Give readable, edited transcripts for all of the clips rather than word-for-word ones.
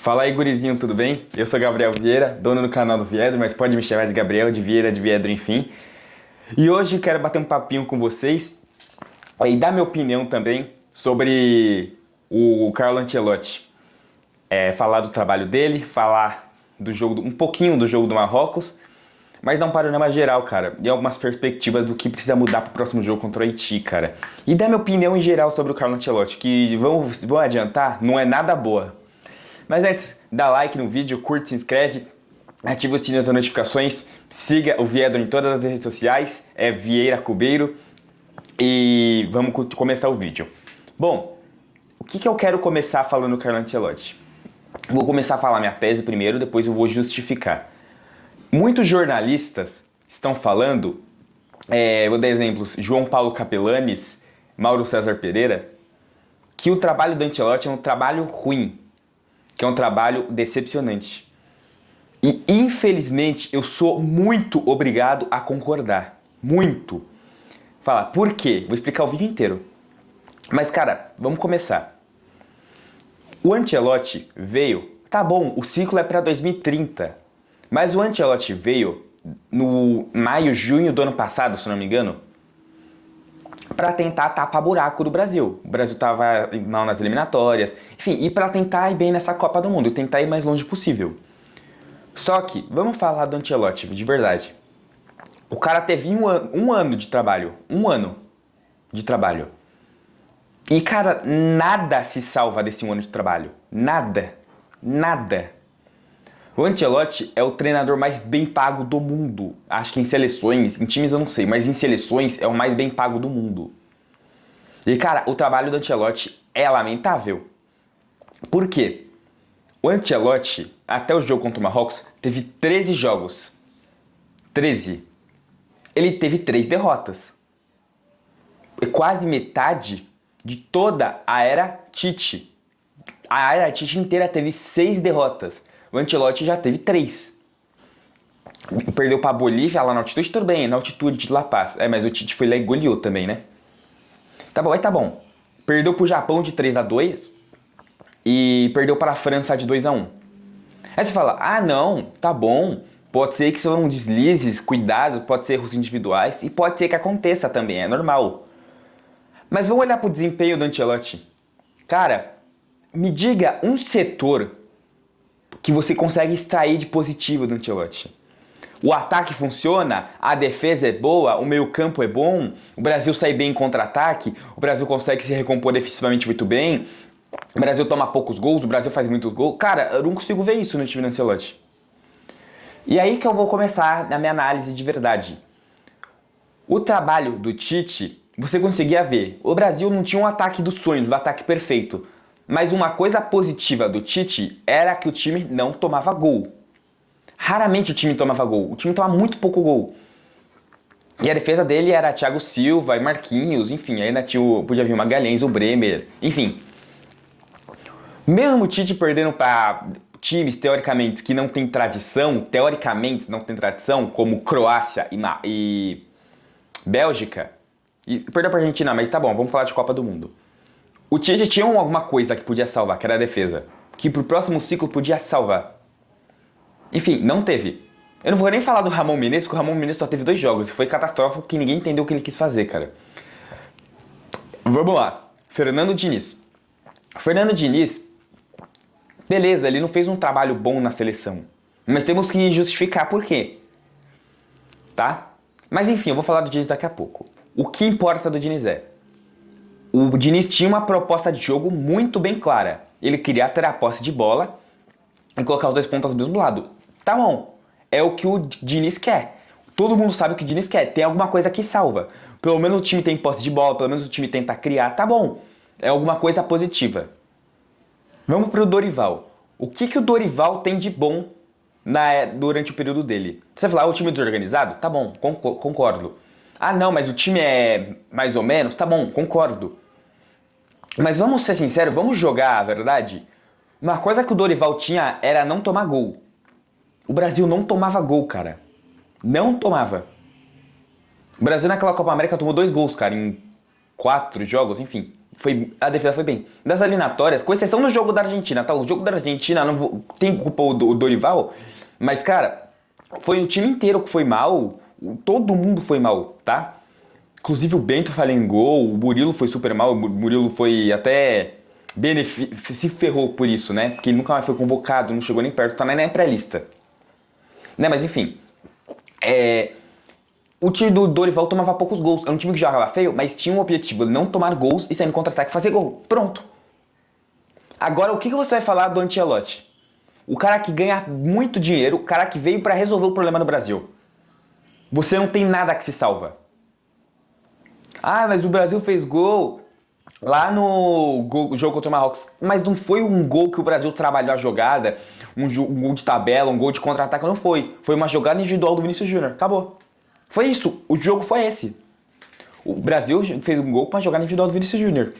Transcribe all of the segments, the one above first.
Fala aí, gurizinho, tudo bem? Eu sou Gabriel Vieira, dono do canal do Viedro, mas pode me chamar de Gabriel, de Vieira, de Viedro, enfim. E hoje eu quero bater um papinho com vocês e dar minha opinião também sobre o Carlo Ancelotti. Falar do trabalho dele, falar do jogo, um pouquinho do jogo do Marrocos, mas dar um panorama geral, cara, e algumas perspectivas do que precisa mudar pro próximo jogo contra o Haiti, cara. E dar minha opinião em geral sobre o Carlo Ancelotti, que vão adiantar, não é nada boa. Mas antes, dá like no vídeo, curte, se inscreve, ativa o sininho das notificações, siga o Viedro em todas as redes sociais, é Vieira Cubeiro, e vamos começar o vídeo. Bom, o que eu quero começar falando do Carlo Ancelotti? Vou começar a falar minha tese primeiro, depois eu vou justificar. Muitos jornalistas estão falando, vou dar exemplos, João Paulo Capelanes, Mauro César Pereira, que o trabalho do Ancelotti é um trabalho ruim, que é um trabalho decepcionante. E, infelizmente, eu sou muito obrigado a concordar. Muito. Fala, por quê? Vou explicar o vídeo inteiro. Mas, cara, vamos começar. O Ancelotti veio... Tá bom, o ciclo é para 2030. Mas o Ancelotti veio no maio, junho do ano passado, se não me engano, para tentar tapar buraco do Brasil. O Brasil tava mal nas eliminatórias, enfim, e para tentar ir bem nessa Copa do Mundo, e tentar ir mais longe possível. Só que, vamos falar do Ancelotti, de verdade. O cara teve um ano de trabalho, E, cara, nada se salva desse um ano de trabalho. Nada. Nada. O Ancelotti é o treinador mais bem pago do mundo. Acho que em seleções, em times eu não sei, mas em seleções é o mais bem pago do mundo. E, cara, o trabalho do Ancelotti é lamentável. Por quê? O Ancelotti, até o jogo contra o Marrocos, teve 13 jogos. 13. Ele teve 3 derrotas. É quase metade de toda a era Tite. A era Tite inteira teve 6 derrotas. O Ancelotti já teve 3. Perdeu pra Bolívia lá na altitude, tudo bem, na altitude de La Paz. Mas o Tite foi lá e goleou também, né? Tá bom, aí tá bom. Perdeu pro Japão de 3-2 e perdeu para a França de 2-1. Aí você fala, ah não, tá bom. Pode ser que são deslizes, cuidados, pode ser erros individuais e pode ser que aconteça também, é normal. Mas vamos olhar pro desempenho do Ancelotti. Cara, me diga um setor que você consegue extrair de positivo do Ancelotti. O ataque funciona, a defesa é boa, o meio-campo é bom, o Brasil sai bem em contra-ataque, o Brasil consegue se recompor defensivamente muito bem, o Brasil toma poucos gols, o Brasil faz muitos gols. Cara, eu não consigo ver isso no time do Ancelotti. E aí que eu vou começar na minha análise de verdade. O trabalho do Tite, você conseguia ver. O Brasil não tinha um ataque dos sonhos, um ataque perfeito. Mas uma coisa positiva do Tite era que o time não tomava gol. Raramente o time tomava gol. O time tomava muito pouco gol. E a defesa dele era Thiago Silva e Marquinhos, enfim, ainda podia vir o Magalhães, o Bremer, enfim. Mesmo o Tite perdendo para times, teoricamente, que não tem tradição, como Croácia e Bélgica, e perdeu para a Argentina, mas tá bom, vamos falar de Copa do Mundo. O Tite tinha alguma coisa que podia salvar, que era a defesa, que pro próximo ciclo podia salvar. Enfim, não teve. Eu não vou nem falar do Ramon Menezes, porque o Ramon Menezes só teve 2 jogos, e foi catastrófico que ninguém entendeu o que ele quis fazer, cara. Vamos lá. Fernando Diniz, beleza, ele não fez um trabalho bom na seleção, mas temos que justificar por quê, tá? Mas enfim, eu vou falar do Diniz daqui a pouco. O que importa do Diniz é... O Diniz tinha uma proposta de jogo muito bem clara. Ele queria ter a posse de bola e colocar os 2 pontas do mesmo lado. Tá bom, é o que o Diniz quer. Todo mundo sabe o que o Diniz quer. Tem alguma coisa que salva. Pelo menos o time tem posse de bola, pelo menos o time tenta criar. Tá bom, é alguma coisa positiva. Vamos pro Dorival. O que o Dorival tem de bom durante o período dele? Você vai falar, o time é desorganizado? Tá bom, concordo. Ah não, mas o time é mais ou menos? Tá bom, concordo. Mas vamos ser sinceros, vamos jogar a verdade? Uma coisa que o Dorival tinha era não tomar gol. O Brasil não tomava gol, cara. Não tomava. O Brasil naquela Copa América tomou 2 gols, cara, em 4 jogos, enfim. A defesa foi bem. Das eliminatórias, com exceção do jogo da Argentina, tá? O jogo da Argentina, tem culpa o Dorival, mas, cara, foi o time inteiro que foi mal. Todo mundo foi mal, tá? Inclusive o Bento falhou em gol, o Murilo foi super mal, o Murilo foi até... se ferrou por isso, né? Porque ele nunca mais foi convocado, não chegou nem perto, tá nem na pré-lista. Né, mas enfim. O time do Dorival tomava poucos gols. Era um time que jogava feio, mas tinha um objetivo: não tomar gols e sair no contra-ataque, fazer gol. Pronto. Agora, o que você vai falar do Ancelotti? O cara que ganha muito dinheiro, o cara que veio pra resolver o problema no Brasil. Você não tem nada que se salva. Ah, mas o Brasil fez gol lá no jogo contra o Marrocos. Mas não foi um gol que o Brasil trabalhou a jogada, um gol de tabela, um gol de contra-ataque, não foi. Foi uma jogada individual do Vinícius Júnior. Acabou. Foi isso. O jogo foi esse. O Brasil fez um gol com uma jogada individual do Vinícius Júnior.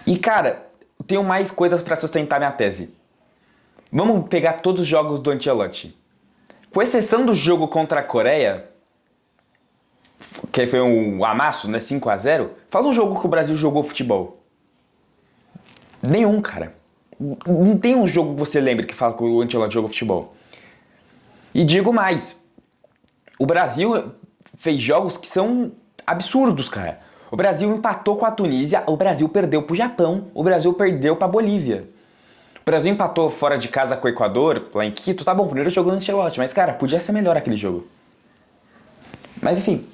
E, cara, tenho mais coisas pra sustentar minha tese. Vamos pegar todos os jogos do Ancelotti. Com exceção do jogo contra a Coreia, que foi um amasso, né, 5-0, fala um jogo que o Brasil jogou futebol. Nenhum, cara. Não tem um jogo que você lembre que fala que o Ancelotti jogou futebol. E digo mais. O Brasil fez jogos que são absurdos, cara. O Brasil empatou com a Tunísia, o Brasil perdeu pro Japão, o Brasil perdeu pra Bolívia. O Brasil empatou fora de casa com o Equador, lá em Quito. Tá bom, primeiro jogo no Ancelotti, mas, cara, podia ser melhor aquele jogo. Mas, enfim,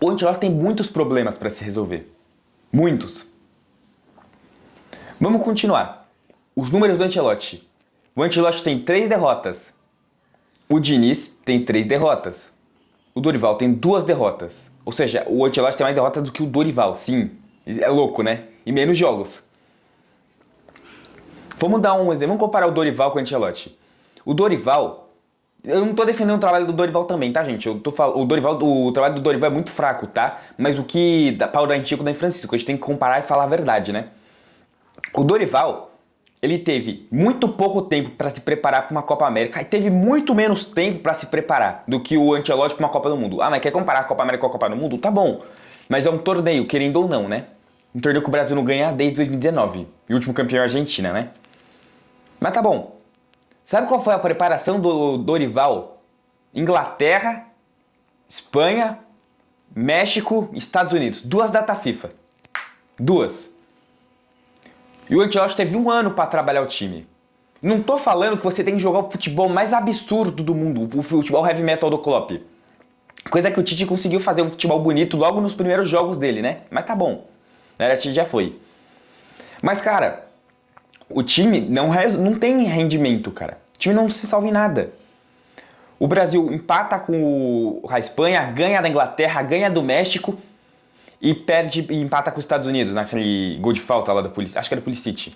o Ancelotti tem muitos problemas pra se resolver. Muitos. Vamos continuar. Os números do Ancelotti. O Ancelotti tem 3 derrotas. O Diniz tem 3 derrotas. O Dorival tem 2 derrotas. Ou seja, o Ancelotti tem mais derrotas do que o Dorival, sim. É louco, né? E menos jogos. Vamos dar um exemplo. Vamos comparar o Dorival com o Ancelotti. O Dorival... Eu não tô defendendo o trabalho do Dorival também, tá, gente? O trabalho do Dorival é muito fraco, tá? Mas o que dá pau da Antigo da Francisco, a gente tem que comparar e falar a verdade, né? O Dorival, ele teve muito pouco tempo para se preparar para uma Copa América e teve muito menos tempo para se preparar do que o Ancelotti para uma Copa do Mundo. Ah, mas quer comparar a Copa América com a Copa do Mundo? Tá bom. Mas é um torneio, querendo ou não, né? Um torneio que o Brasil não ganha desde 2019. E o último campeão é a Argentina, né? Mas tá bom. Sabe qual foi a preparação do Dorival? Inglaterra, Espanha, México, Estados Unidos. 2 datas FIFA. 2. E o Ancelotti teve 1 ano para trabalhar o time. Não tô falando que você tem que jogar o futebol mais absurdo do mundo, o futebol heavy metal do Klopp. Coisa que o Tite conseguiu fazer um futebol bonito logo nos primeiros jogos dele, né? Mas tá bom. O Tite já foi. Mas, cara, o time não tem rendimento, cara. O time não se salva em nada. O Brasil empata com a Espanha, ganha da Inglaterra, ganha do México e empata com os Estados Unidos naquele gol de falta lá da Pulisic. Acho que era do Pulisic.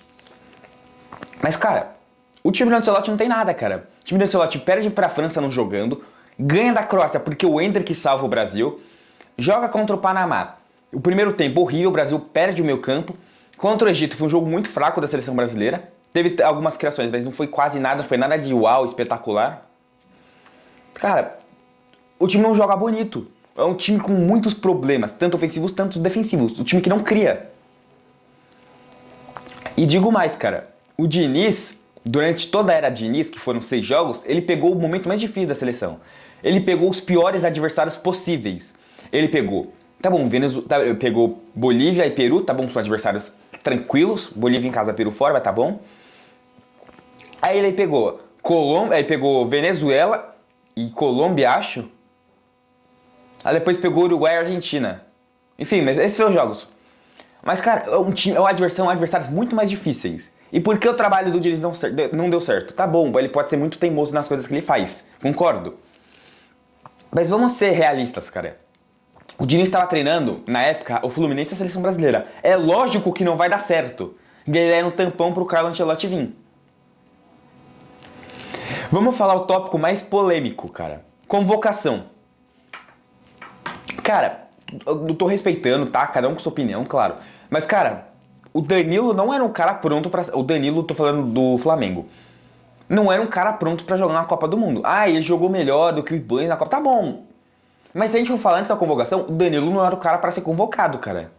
Mas, cara, o time do Ancelotti não tem nada, cara. O time do Ancelotti perde pra França não jogando, ganha da Croácia porque o Endrick salva o Brasil, joga contra o Panamá. O primeiro tempo horrível, o Brasil perde o meio campo. Contra o Egito foi um jogo muito fraco da seleção brasileira. Teve algumas criações, mas não foi quase nada, não foi nada de uau, espetacular. Cara, o time não joga bonito. É um time com muitos problemas, tanto ofensivos, tanto defensivos. O time que não cria. E digo mais, cara. O Diniz, durante toda a era Diniz, que foram 6 jogos, ele pegou o momento mais difícil da seleção. Ele pegou os piores adversários possíveis. Ele pegou... Tá bom, pegou Bolívia e Peru, tá bom, são adversários tranquilos. Bolívia em casa, Peru fora, mas tá bom. Aí ele pegou pegou Venezuela e Colômbia, acho. Aí depois pegou Uruguai e Argentina. Enfim, mas esses foram os jogos. Mas, cara, são adversários muito mais difíceis. E por que o trabalho do Diniz não deu certo? Tá bom, ele pode ser muito teimoso nas coisas que ele faz. Concordo. Mas vamos ser realistas, cara. O Diniz estava treinando, na época, o Fluminense e a seleção brasileira. É lógico que não vai dar certo. Ganhar um tampão pro Carlo Ancelotti vir. Vamos falar o tópico mais polêmico, cara. Convocação. Cara, eu tô respeitando, tá? Cada um com sua opinião, claro. Mas, cara, o Danilo não era um cara pronto pra... O Danilo, tô falando do Flamengo. Não era um cara pronto pra jogar na Copa do Mundo. Ah, ele jogou melhor do que o Ibanez na Copa. Tá bom. Mas se a gente for falar antes da convocação, o Danilo não era o cara pra ser convocado, cara.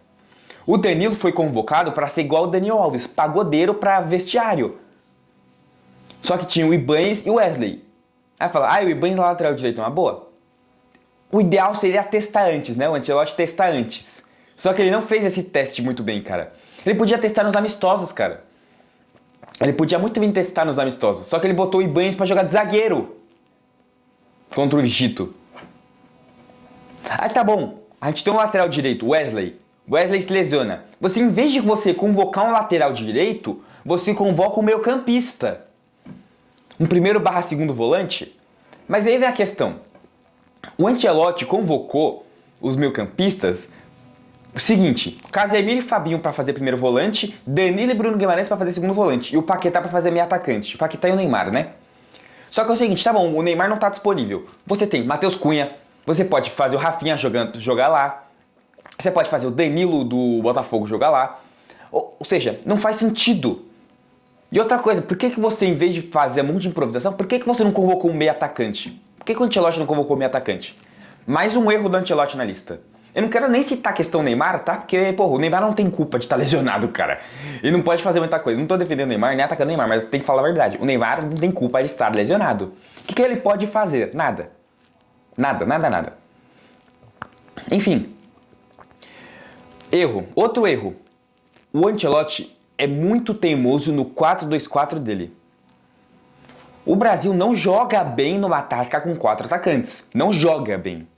O Danilo foi convocado para ser igual o Daniel Alves, pagodeiro para vestiário. Só que tinha o Ibañez e o Wesley. Aí fala, o Ibañez na lateral direito é uma boa. O ideal seria testar antes, né? O Ancelotti testar antes. Só que ele não fez esse teste muito bem, cara. Ele podia testar nos amistosos, cara. Ele podia muito bem testar nos amistosos. Só que ele botou o Ibañez pra jogar de zagueiro contra o Egito. Aí tá bom. A gente tem um lateral direito, Wesley. Wesley se lesiona. Você, em vez de você convocar um lateral direito, você convoca um meio-campista. Um primeiro/segundo volante. Mas aí vem a questão. O Ancelotti convocou os meio-campistas o seguinte, Casemiro e Fabinho para fazer primeiro volante, Danilo e Bruno Guimarães para fazer segundo volante e o Paquetá para fazer meio atacante. O Paquetá e o Neymar, né? Só que é o seguinte, tá bom, o Neymar não tá disponível. Você tem Matheus Cunha, você pode fazer o Rafinha jogar lá, você pode fazer o Danilo do Botafogo jogar lá. Ou seja, não faz sentido. E outra coisa, por que você, em vez de fazer um monte de improvisação, por que você não convocou um meio atacante? Por que o Ancelotti não convocou um meio atacante? Mais um erro do Ancelotti na lista. Eu não quero nem citar a questão Neymar, tá? Porque, o Neymar não tem culpa de estar lesionado, cara. Ele não pode fazer muita coisa. Não tô defendendo o Neymar, nem atacando o Neymar, mas tem que falar a verdade. O Neymar não tem culpa de estar lesionado. O que ele pode fazer? Nada. Nada. Enfim. Erro. Outro erro. O Ancelotti é muito teimoso no 4-2-4 dele. O Brasil não joga bem numa tática com 4 atacantes. Não joga bem.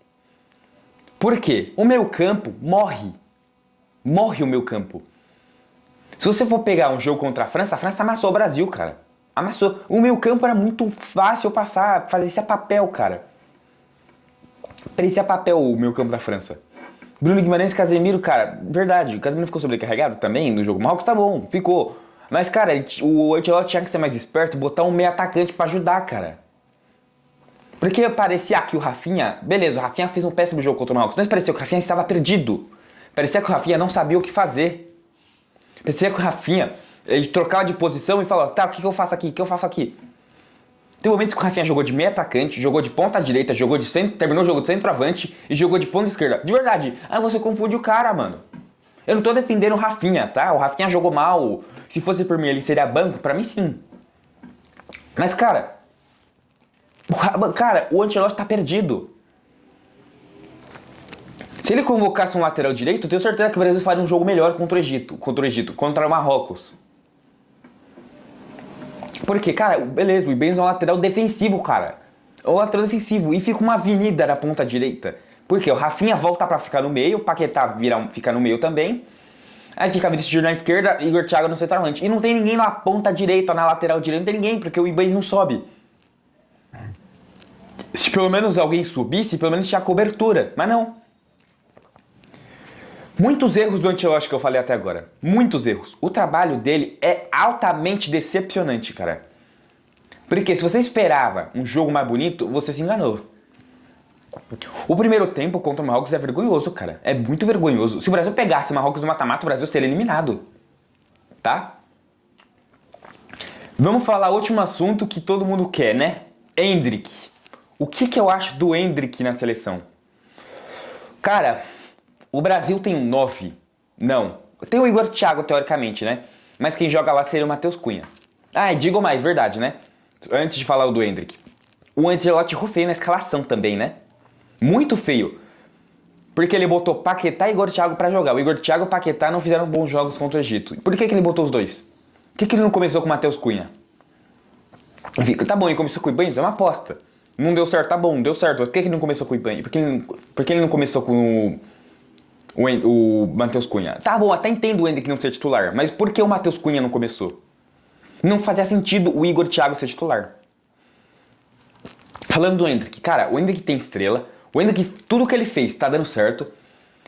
Por quê? O meio-campo morre. Morre o meio-campo. Se você for pegar um jogo contra a França amassou o Brasil, cara. Amassou. O meio-campo era muito fácil passar, fazer esse papel, cara. Parecia papel o meio-campo da França. Bruno Guimarães e Casemiro, cara, verdade, o Casemiro ficou sobrecarregado também no jogo. Marrocos tá bom, ficou. Mas, cara, o Ancelotti tinha que ser mais esperto, botar um meio atacante pra ajudar, cara. Porque parecia que o Rafinha... Beleza, o Rafinha fez um péssimo jogo contra o Marrocos, mas parecia que o Rafinha estava perdido. Parecia que o Rafinha não sabia o que fazer. Parecia que o Rafinha... Ele trocava de posição e falava, tá, o que eu faço aqui? O que eu faço aqui? Tem momentos que o Rafinha jogou de meio atacante, jogou de ponta direita, jogou de centro, terminou o jogo de centroavante e jogou de ponta esquerda. De verdade, aí você confunde o cara, mano. Eu não tô defendendo o Rafinha, tá? O Rafinha jogou mal. Se fosse por mim, ele seria banco? Pra mim, sim. Mas, cara... o Ancelotti tá perdido. Se ele convocasse um lateral direito, eu tenho certeza que o Brasil faria um jogo melhor contra o Egito, contra o Marrocos. Porque, cara, beleza, o Ibañez é um lateral defensivo, cara. É um lateral defensivo. E fica uma avenida na ponta direita. Porque o Rafinha volta pra ficar no meio, o Paquetá fica no meio também. Aí fica Vinícius na esquerda, Igor Thiago no centroavante. E não tem ninguém na ponta direita, na lateral direita, não tem ninguém, porque o Ibañez não sobe. Se pelo menos alguém subisse, pelo menos tinha cobertura. Mas não. Muitos erros do Ancelotti que eu falei até agora. Muitos erros. O trabalho dele é altamente decepcionante, cara. Porque se você esperava um jogo mais bonito, você se enganou. O primeiro tempo contra o Marrocos é vergonhoso, cara. É muito vergonhoso. Se o Brasil pegasse o Marrocos no mata-mata, o Brasil seria eliminado. Tá? Vamos falar o último assunto que todo mundo quer, né? Endrick. O que eu acho do Endrick na seleção? Cara... O Brasil tem um 9? Não. Tem o Igor Thiago, teoricamente, né? Mas quem joga lá seria o Matheus Cunha. Ah, e digo mais, verdade, né? Antes de falar o do Endrick. O Ancelotti errou feio na escalação também, né? Muito feio. Porque ele botou Paquetá e Igor Thiago pra jogar. O Igor Thiago e o Paquetá não fizeram bons jogos contra o Egito. Por que ele botou os dois? Por que ele não começou com o Matheus Cunha? Tá bom, ele começou com o Ibañez, é uma aposta. Não deu certo, tá bom, não deu certo. Por que ele não começou com o Ibañez? Por que ele não começou com o Matheus Cunha? Tá bom, até entendo o Endrick não ser titular, mas por que o Matheus Cunha não começou? Não fazia sentido o Igor Thiago ser titular. Falando do Endrick, cara, o Endrick tem estrela, o Endrick, tudo que ele fez tá dando certo,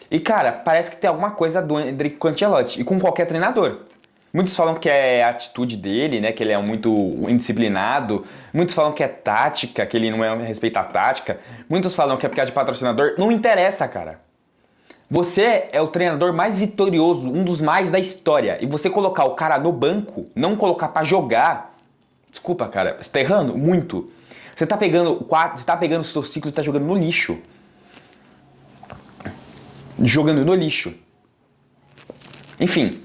e cara, parece que tem alguma coisa do Endrick com o Ancelotti, e com qualquer treinador. Muitos falam que é a atitude dele, né, que ele é muito indisciplinado, muitos falam que é tática, que ele não respeita a tática, muitos falam que é porque é de patrocinador, não interessa, cara. Você é o treinador mais vitorioso, um dos mais da história. E você colocar o cara no banco, não colocar pra jogar... Desculpa, cara, você tá errando muito. Você tá pegando o seu ciclo e tá jogando no lixo. Jogando no lixo. Enfim,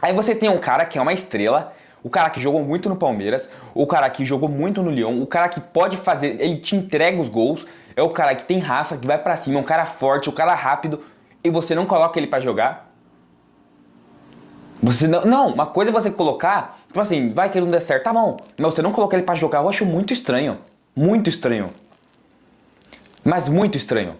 aí você tem um cara que é uma estrela, o cara que jogou muito no Palmeiras, o cara que jogou muito no Lyon, o cara que pode fazer, ele te entrega os gols, é o cara que tem raça, que vai pra cima, é um cara forte, um cara rápido, e você não coloca ele pra jogar. Você não, uma coisa é você colocar, tipo assim, vai que ele não der certo, tá bom, mas você não colocar ele pra jogar, eu acho muito estranho. Muito estranho. Mas muito estranho.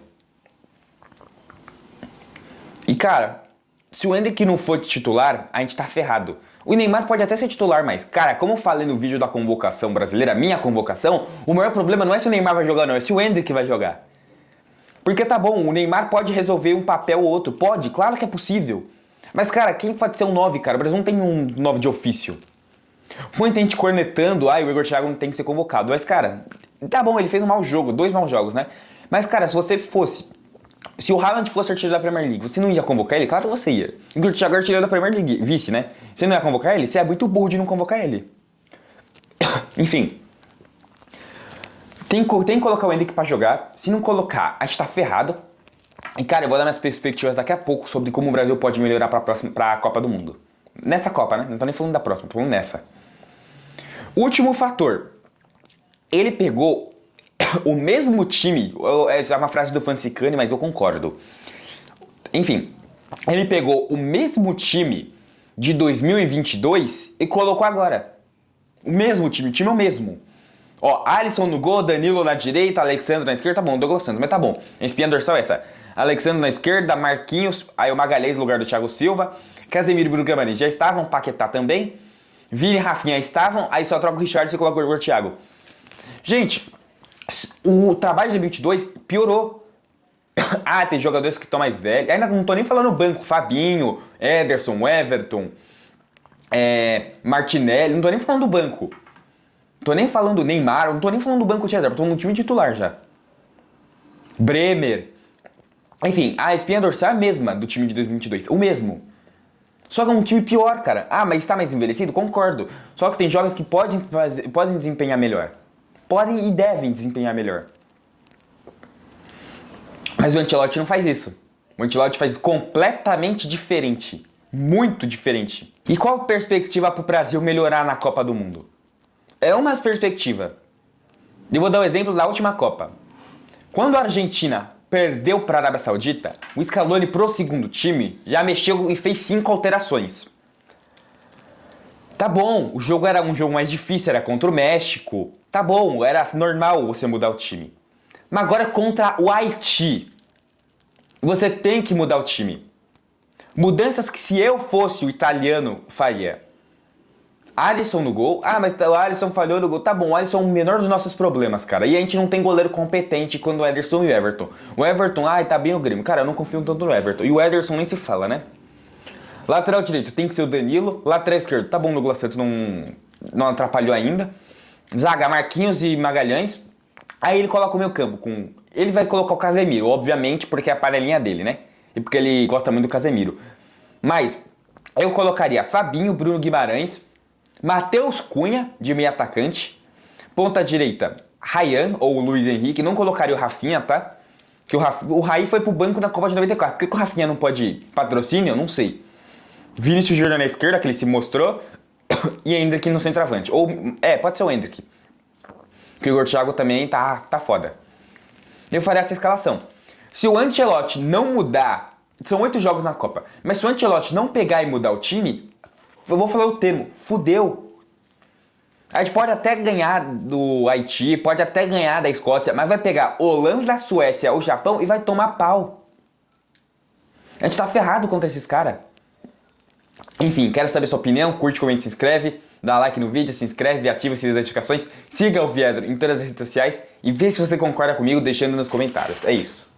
E cara, se o Endrick não for titular, a gente tá ferrado. O Neymar pode até ser titular, mas, cara, como eu falei no vídeo da convocação brasileira, minha convocação, o maior problema não é se o Neymar vai jogar, não, é se o Endrick vai jogar. Porque tá bom, o Neymar pode resolver um papel ou outro, pode, claro que é possível. Mas, cara, quem pode ser um 9, cara? O Brasil não tem um 9 de ofício. Muita gente cornetando, o Igor Thiago não tem que ser convocado. Mas, cara, tá bom, ele fez um mau jogo, 2 maus jogos, né? Mas, cara, se o Haaland fosse artilheiro da Premier League, você não ia convocar ele? Claro que você ia. Igor Thiago é artilheiro da Premier League, vice, né? Você não ia convocar ele? Você é muito burro de não convocar ele. Enfim. Tem que colocar o Endrick pra jogar. Se não colocar, a gente tá ferrado. E, cara, eu vou dar minhas perspectivas daqui a pouco sobre como o Brasil pode melhorar pra Copa do Mundo. Nessa Copa, né? Não tô nem falando da próxima, tô falando nessa. Último fator. Ele pegou o mesmo time. Essa é uma frase do Fancicani, mas eu concordo. Enfim, ele pegou o mesmo time de 2022 e colocou agora. O mesmo time, o time é o mesmo. Ó, Alisson no gol, Danilo na direita, Alexandre na esquerda, tá bom, Douglas Santos, mas tá bom. A espinha dorsal é essa. Alexandre na esquerda, Marquinhos, aí o Magalhães no lugar do Thiago Silva, Casemiro e Bruno Guimarães já estavam, Paquetá também, Vini e Rafinha estavam, aí só troca o Richard e coloca o Thiago. Gente, o trabalho de 22 piorou. Ah, tem jogadores que estão mais velhos, ainda não tô nem falando banco, Fabinho, Ederson, Everton, Martinelli, não tô nem falando do banco. Tô nem falando do Neymar, não tô nem falando do banco de reserva, tô no time titular já. Bremer. Enfim, a espinha dorsal é a mesma do time de 2022, o mesmo. Só que é um time pior, cara. Ah, mas está mais envelhecido? Concordo. Só que tem jovens que podem desempenhar melhor. Podem e devem desempenhar melhor. Mas o Ancelotti não faz isso. O Ancelotti faz completamente diferente. Muito diferente. E qual a perspectiva para o Brasil melhorar na Copa do Mundo? É uma perspectiva. Eu vou dar um exemplo da última Copa. Quando a Argentina perdeu para a Arábia Saudita, o Scaloni pro segundo time já mexeu e fez 5 alterações. Tá bom, o jogo era um jogo mais difícil, era contra o México. Tá bom, era normal você mudar o time. Mas agora contra o Haiti, você tem que mudar o time. Mudanças que se eu fosse o italiano faria. Alisson no gol. Ah, mas o Alisson falhou no gol. Tá bom, o Alisson é o menor dos nossos problemas, cara. E a gente não tem goleiro competente quando o Ederson e o Everton. O Everton, tá bem o Grêmio. Cara, eu não confio tanto no Everton. E o Ederson nem se fala, né? Lateral direito tem que ser o Danilo. Lateral esquerdo, tá bom, o Douglas Santos não atrapalhou ainda. Zaga, Marquinhos e Magalhães. Aí ele coloca o meio campo com... Ele vai colocar o Casemiro, obviamente, porque é a panelinha dele, né? E porque ele gosta muito do Casemiro. Mas eu colocaria Fabinho, Bruno Guimarães, Matheus Cunha, de meio atacante. Ponta direita, Ryan ou Luiz Henrique. Não colocaria o Rafinha, tá? Que o Raí foi pro banco na Copa de 94. Por que o Rafinha não pode ir? Patrocínio? Eu não sei. Vinícius Júnior na esquerda, que ele se mostrou. E Endrick no centroavante. Ou, pode ser o Endrick. Que o Igor Thiago também tá foda. Eu faria essa escalação. Se o Ancelotti não mudar... São 8 jogos na Copa. Mas se o Ancelotti não pegar e mudar o time... Eu vou falar o termo, fudeu. A gente pode até ganhar do Haiti, pode até ganhar da Escócia, mas vai pegar Holanda, Suécia ou Japão e vai tomar pau. A gente tá ferrado contra esses caras. Enfim, quero saber sua opinião, curte, comente, se inscreve, dá like no vídeo, se inscreve, ativa as notificações, siga o Viedro em todas as redes sociais e vê se você concorda comigo deixando nos comentários. É isso.